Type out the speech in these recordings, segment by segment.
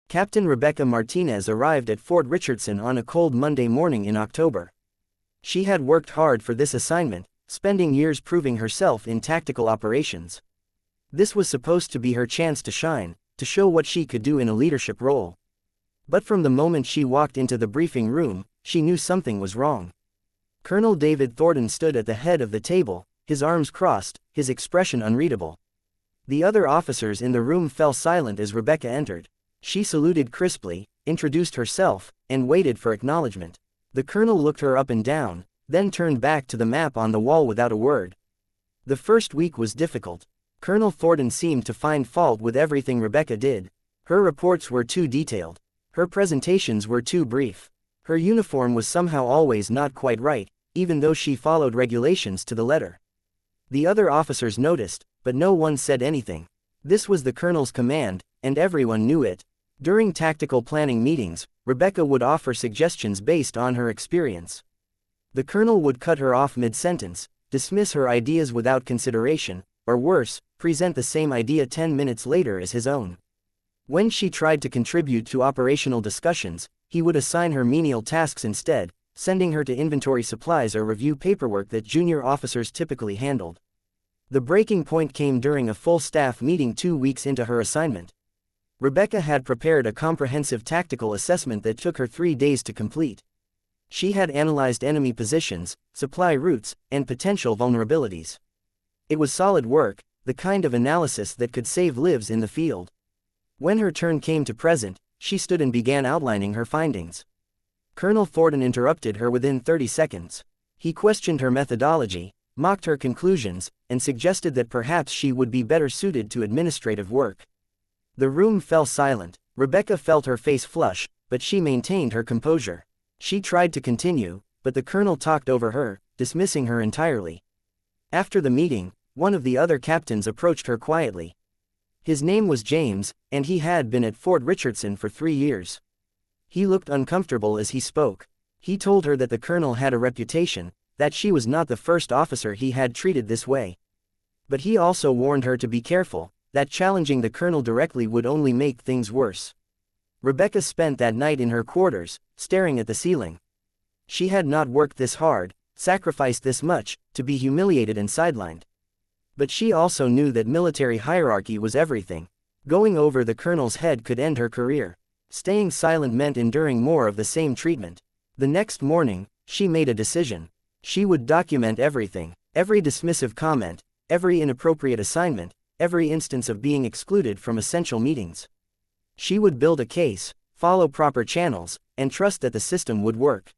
Captain Rebecca Martinez arrived at Fort Richardson on a cold Monday morning in October. She had worked hard for this assignment, spending years proving herself in tactical operations. This was supposed to be her chance to shine, to show what she could do in a leadership role. But from the moment she walked into the briefing room, she knew something was wrong. Colonel David Thornton stood at the head of the table, his arms crossed, his expression unreadable. The other officers in the room fell silent as Rebecca entered. She saluted crisply, introduced herself, and waited for acknowledgement. The colonel looked her up and down, then turned back to the map on the wall without a word. The first week was difficult. Colonel Thornton seemed to find fault with everything Rebecca did. Her reports were too detailed. Her presentations were too brief. Her uniform was somehow always not quite right, even though she followed regulations to the letter. The other officers noticed, but no one said anything. This was the colonel's command, and everyone knew it. During tactical planning meetings, Rebecca would offer suggestions based on her experience. The colonel would cut her off mid-sentence, dismiss her ideas without consideration, or worse, present the same idea 10 minutes later as his own. When she tried to contribute to operational discussions, he would assign her menial tasks instead, sending her to inventory supplies or review paperwork that junior officers typically handled. The breaking point came during a full staff meeting 2 weeks into her assignment. Rebecca had prepared a comprehensive tactical assessment that took her 3 days to complete. She had analyzed enemy positions, supply routes, and potential vulnerabilities. It was solid work, the kind of analysis that could save lives in the field. When her turn came to present, she stood and began outlining her findings. Colonel Thornton interrupted her within 30 seconds. He questioned her methodology, mocked her conclusions, and suggested that perhaps she would be better suited to administrative work. The room fell silent. Rebecca felt her face flush, but she maintained her composure. She tried to continue, but the colonel talked over her, dismissing her entirely. After the meeting, one of the other captains approached her quietly. His name was James, and he had been at Fort Richardson for 3 years. He looked uncomfortable as he spoke. He told her that the colonel had a reputation, that she was not the first officer he had treated this way. But he also warned her to be careful, that challenging the colonel directly would only make things worse. Rebecca spent that night in her quarters, staring at the ceiling. She had not worked this hard, sacrificed this much, to be humiliated and sidelined. But she also knew that military hierarchy was everything. Going over the colonel's head could end her career. Staying silent meant enduring more of the same treatment. The next morning, she made a decision. She would document everything, every dismissive comment, every inappropriate assignment, every instance of being excluded from essential meetings. She would build a case, follow proper channels, and trust that the system would work.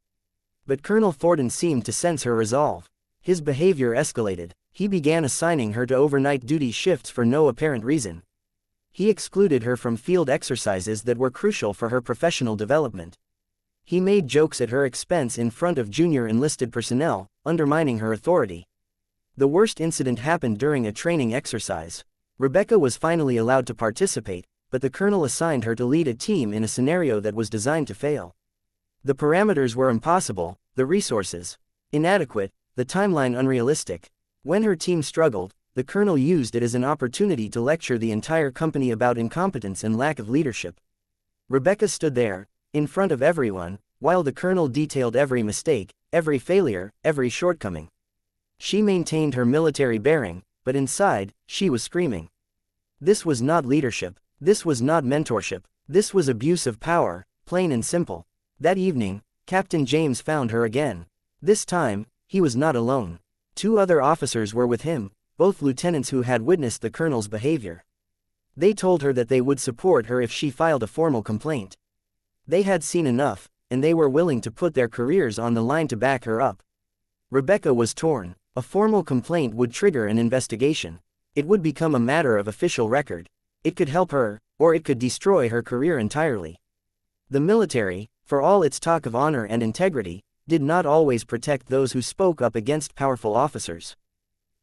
But Colonel Thornton seemed to sense her resolve. His behavior escalated. He began assigning her to overnight duty shifts for no apparent reason. He excluded her from field exercises that were crucial for her professional development. He made jokes at her expense in front of junior enlisted personnel, undermining her authority. The worst incident happened during a training exercise. Rebecca was finally allowed to participate, but the colonel assigned her to lead a team in a scenario that was designed to fail. The parameters were impossible, the resources inadequate, the timeline unrealistic. When her team struggled, the colonel used it as an opportunity to lecture the entire company about incompetence and lack of leadership. Rebecca stood there, in front of everyone, while the colonel detailed every mistake, every failure, every shortcoming. She maintained her military bearing, but inside, she was screaming. This was not leadership. This was not mentorship. This was abuse of power, plain and simple. That evening, Captain James found her again. This time, he was not alone. 2 other officers were with him, both lieutenants who had witnessed the colonel's behavior. They told her that they would support her if she filed a formal complaint. They had seen enough, and they were willing to put their careers on the line to back her up. Rebecca was torn. A formal complaint would trigger an investigation. It would become a matter of official record. It could help her, or it could destroy her career entirely. The military, for all its talk of honor and integrity, did not always protect those who spoke up against powerful officers.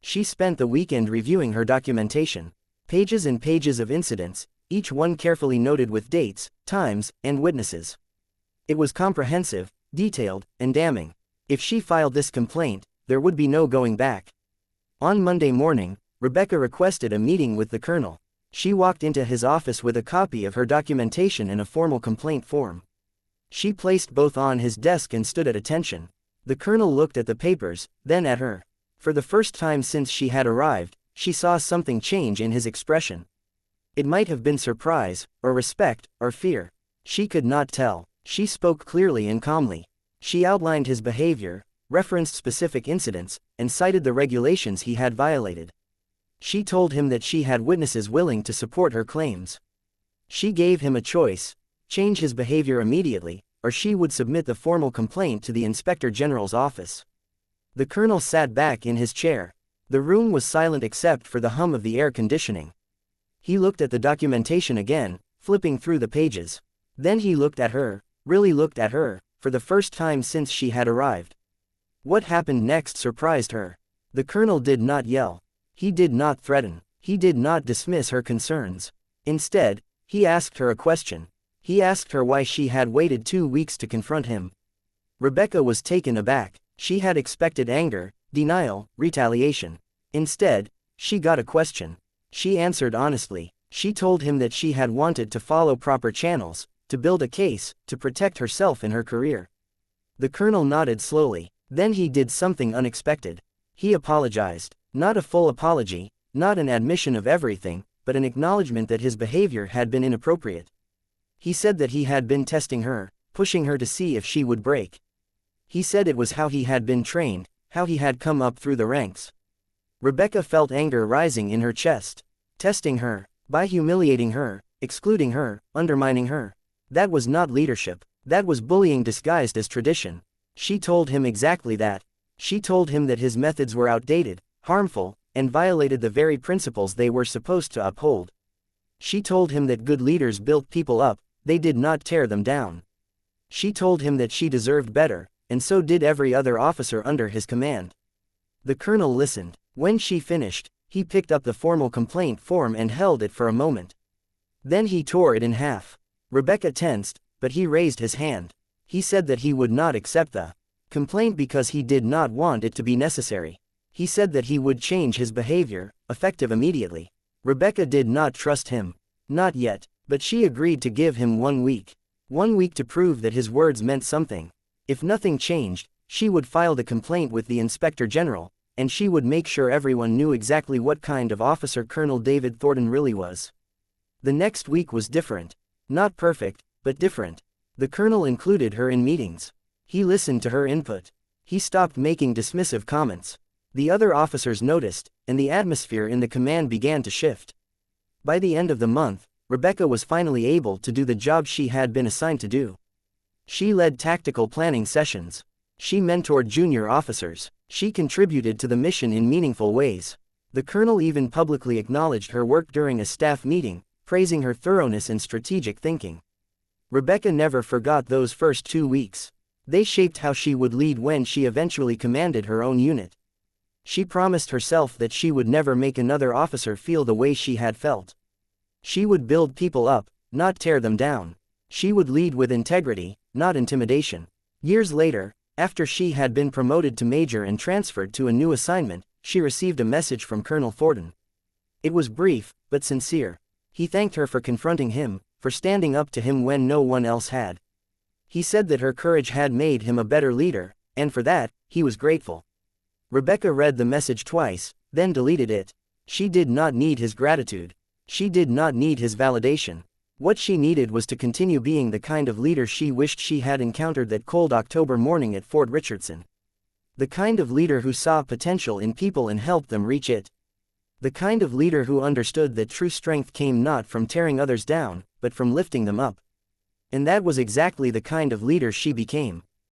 She spent the weekend reviewing her documentation. Pages and pages of incidents, each one carefully noted with dates, times, and witnesses. It was comprehensive, detailed, and damning. If she filed this complaint, there would be no going back. On Monday morning, Rebecca requested a meeting with the colonel. She walked into his office with a copy of her documentation and a formal complaint form. She placed both on his desk and stood at attention. The colonel looked at the papers, then at her. For the first time since she had arrived, she saw something change in his expression. It might have been surprise, or respect, or fear. She could not tell. She spoke clearly and calmly. She outlined his behavior, referenced specific incidents, and cited the regulations he had violated. She told him that she had witnesses willing to support her claims. She gave him a choice: change his behavior immediately, or she would submit the formal complaint to the Inspector General's office. The colonel sat back in his chair. The room was silent except for the hum of the air conditioning. He looked at the documentation again, flipping through the pages. Then he looked at her, really looked at her, for the first time since she had arrived. What happened next surprised her. The colonel did not yell. He did not threaten. He did not dismiss her concerns. Instead, he asked her a question. He asked her why she had waited 2 weeks to confront him. Rebecca was taken aback. She had expected anger, denial, retaliation. Instead, she got a question. She answered honestly. She told him that she had wanted to follow proper channels, to build a case, to protect herself and her career. The colonel nodded slowly. Then he did something unexpected. He apologized. Not a full apology, not an admission of everything, but an acknowledgement that his behavior had been inappropriate. He said that he had been testing her, pushing her to see if she would break. He said it was how he had been trained, how he had come up through the ranks. Rebecca felt anger rising in her chest. Testing her, by humiliating her, excluding her, undermining her. That was not leadership. That was bullying disguised as tradition. She told him exactly that. She told him that his methods were outdated, harmful, and violated the very principles they were supposed to uphold. She told him that good leaders built people up, they did not tear them down. She told him that she deserved better, and so did every other officer under his command. The colonel listened. When she finished, he picked up the formal complaint form and held it for a moment. Then he tore it in half. Rebecca tensed, but he raised his hand. He said that he would not accept the complaint because he did not want it to be necessary. He said that he would change his behavior, effective immediately. Rebecca did not trust him. Not yet, but she agreed to give him 1 week. 1 week to prove that his words meant something. If nothing changed, she would file the complaint with the Inspector General, and she would make sure everyone knew exactly what kind of officer Colonel David Thornton really was. The next week was different. Not perfect, but different. The colonel included her in meetings. He listened to her input. He stopped making dismissive comments. The other officers noticed, and the atmosphere in the command began to shift. By the end of the month, Rebecca was finally able to do the job she had been assigned to do. She led tactical planning sessions. She mentored junior officers. She contributed to the mission in meaningful ways. The colonel even publicly acknowledged her work during a staff meeting, praising her thoroughness and strategic thinking. Rebecca never forgot those first 2 weeks. They shaped how she would lead when she eventually commanded her own unit. She promised herself that she would never make another officer feel the way she had felt. She would build people up, not tear them down. She would lead with integrity, not intimidation. Years later, after she had been promoted to major and transferred to a new assignment, she received a message from Colonel Thornton. It was brief, but sincere. He thanked her for confronting him, for standing up to him when no one else had. He said that her courage had made him a better leader, and for that, he was grateful. Rebecca read the message twice, then deleted it. She did not need his gratitude. She did not need his validation. What she needed was to continue being the kind of leader she wished she had encountered that cold October morning at Fort Richardson. The kind of leader who saw potential in people and helped them reach it. The kind of leader who understood that true strength came not from tearing others down, but from lifting them up. And that was exactly the kind of leader she became.